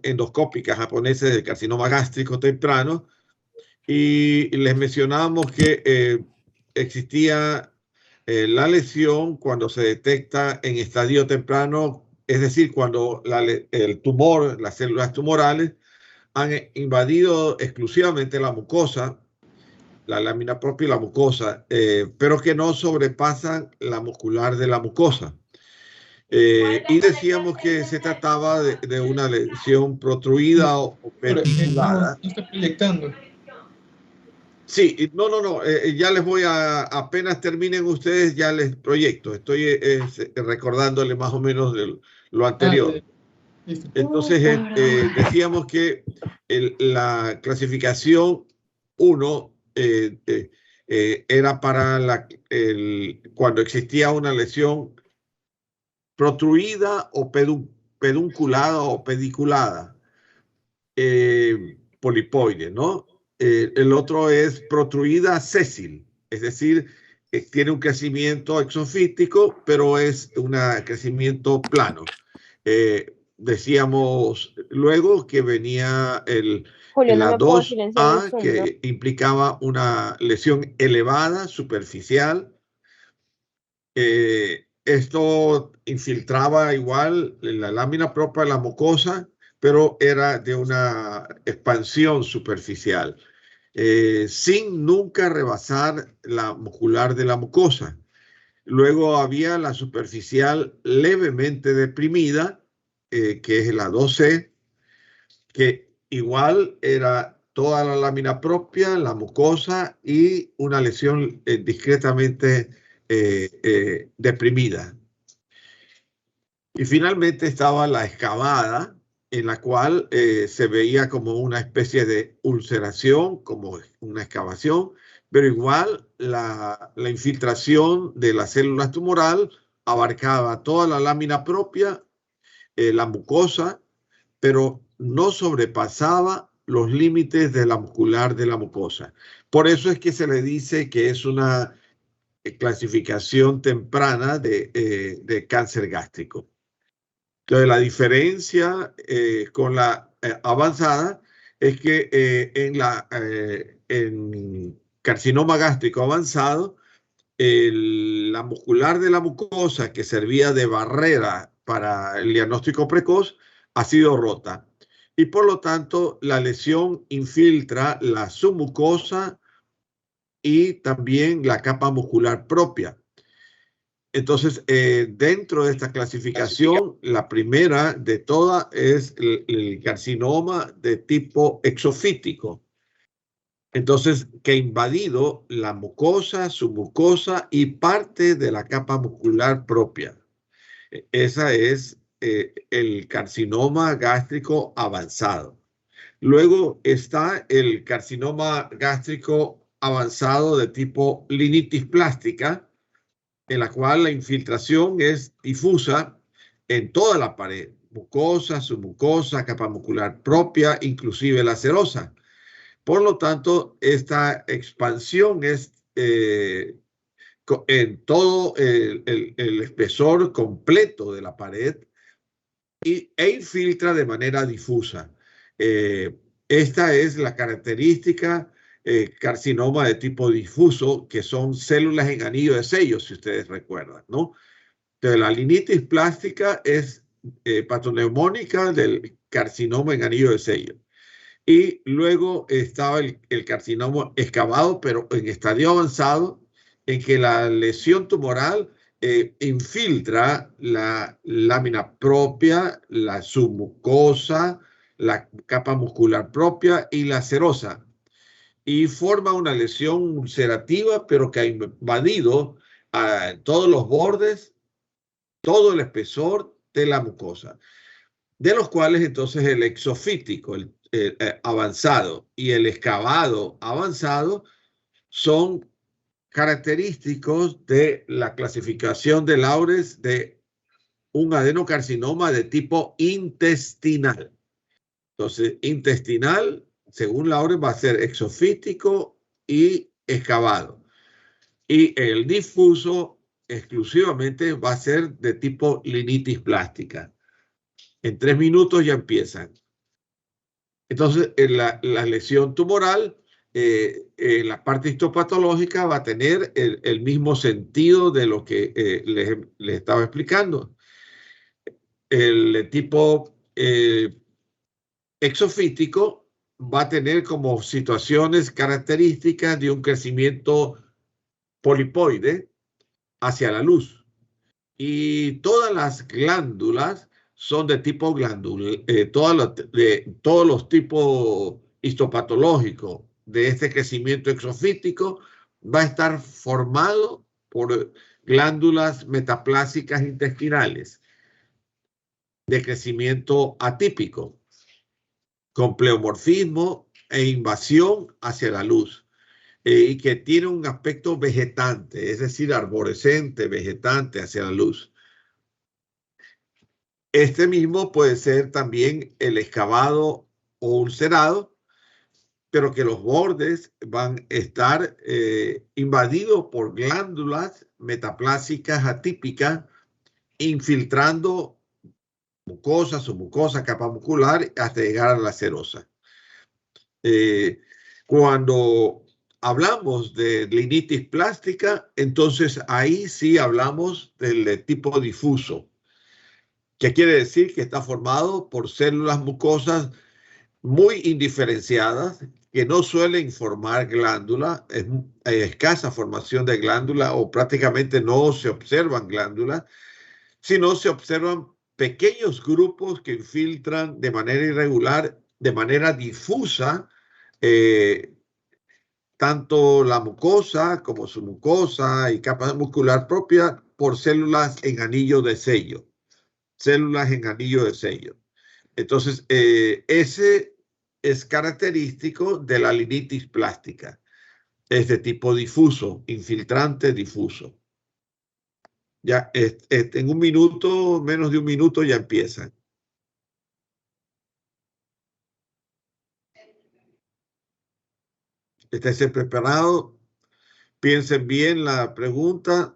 endoscópicas japonesas del carcinoma gástrico temprano, y les mencionábamos que existía la lesión cuando se detecta en estadio temprano, es decir, cuando el tumor, las células tumorales, han invadido exclusivamente la mucosa, la lámina propia y la mucosa, pero que no sobrepasan la muscular de la mucosa. Y decíamos que se trataba de una lesión protruida o pediculada. No está proyectando. Sí, no, ya les voy apenas terminen ustedes, ya les proyecto. Estoy recordándole más o menos de lo anterior. Listo. Entonces, decíamos que la clasificación 1 era para cuando existía una lesión protruida o pedunculada o pediculada, polipoide, ¿no? El otro es protruida sésil, es decir, tiene un crecimiento exofítico, pero es un crecimiento plano. Decíamos luego que venía Julio, no la me puedo silenciar el 2A, Zoom, ¿no? que implicaba una lesión elevada, superficial. Esto infiltraba igual la lámina propia de la mucosa, pero era de una expansión superficial, sin nunca rebasar la muscular de la mucosa. Luego había la superficial levemente deprimida, que es la 2C, que igual era toda la lámina propia, la mucosa y una lesión discretamente deprimida. Y finalmente estaba la excavada, en la cual se veía como una especie de ulceración, como una excavación, pero igual la infiltración de las células tumoral abarcaba toda la lámina propia, la mucosa, pero no sobrepasaba los límites de la muscular de la mucosa. Por eso es que se le dice que es una clasificación temprana de cáncer gástrico. Entonces, la diferencia con la avanzada es que en carcinoma gástrico avanzado, la muscular de la mucosa que servía de barrera para el diagnóstico precoz ha sido rota. Y por lo tanto, la lesión infiltra la submucosa y también la capa muscular propia. Entonces, dentro de esta clasificación, la primera de todas es el carcinoma de tipo exofítico. Entonces, que ha invadido la mucosa, submucosa y parte de la capa muscular propia. Esa es el carcinoma gástrico avanzado. Luego está el carcinoma gástrico avanzado de tipo linitis plástica, en la cual la infiltración es difusa en toda la pared, mucosa, submucosa, capa muscular propia, inclusive la serosa. Por lo tanto, esta expansión es en todo el espesor completo de la pared e infiltra de manera difusa. Esta es la característica carcinoma de tipo difuso, que son células en anillo de sello, si ustedes recuerdan, ¿no? Entonces, la linitis plástica es patoneumónica del carcinoma en anillo de sello. Y luego estaba el carcinoma excavado, pero en estadio avanzado, en que la lesión tumoral infiltra la lámina propia, la submucosa, la capa muscular propia y la serosa, y forma una lesión ulcerativa, pero que ha invadido todos los bordes, todo el espesor de la mucosa, de los cuales entonces el exofítico, el avanzado y el excavado avanzado son característicos de la clasificación de Laures de un adenocarcinoma de tipo intestinal. Entonces, intestinal, según Laures, va a ser exofítico y excavado. Y el difuso exclusivamente va a ser de tipo linitis plástica. En 3 minutos ya empiezan. Entonces, la lesión tumoral, la parte histopatológica va a tener el mismo sentido de lo que les estaba explicando. El tipo exofítico va a tener como situaciones características de un crecimiento polipoide hacia la luz. Y todas las glándulas son de tipo glándula, todos los tipos histopatológicos de este crecimiento exofítico va a estar formado por glándulas metaplásicas intestinales de crecimiento atípico, con pleomorfismo e invasión hacia la luz, y que tiene un aspecto vegetante, es decir, arborescente, vegetante hacia la luz. Este mismo puede ser también el excavado o ulcerado, pero que los bordes van a estar invadidos por glándulas metaplásicas atípicas, infiltrando mucosa, capa muscular, hasta llegar a la serosa. Cuando hablamos de linitis plástica, entonces ahí sí hablamos del tipo difuso, que quiere decir que está formado por células mucosas muy indiferenciadas que no suelen formar glándulas, hay escasa formación de glándulas o prácticamente no se observan glándulas, sino se observan pequeños grupos que infiltran de manera irregular, de manera difusa, eh, tanto la mucosa como su mucosa y capa muscular propia por células en anillo de sello. Células en anillo de sello. Entonces, ese es característico de la linitis plástica. Es de tipo difuso, infiltrante difuso. Ya en un minuto, menos de un minuto, ya empiezan. Estén preparado, piensen bien la pregunta.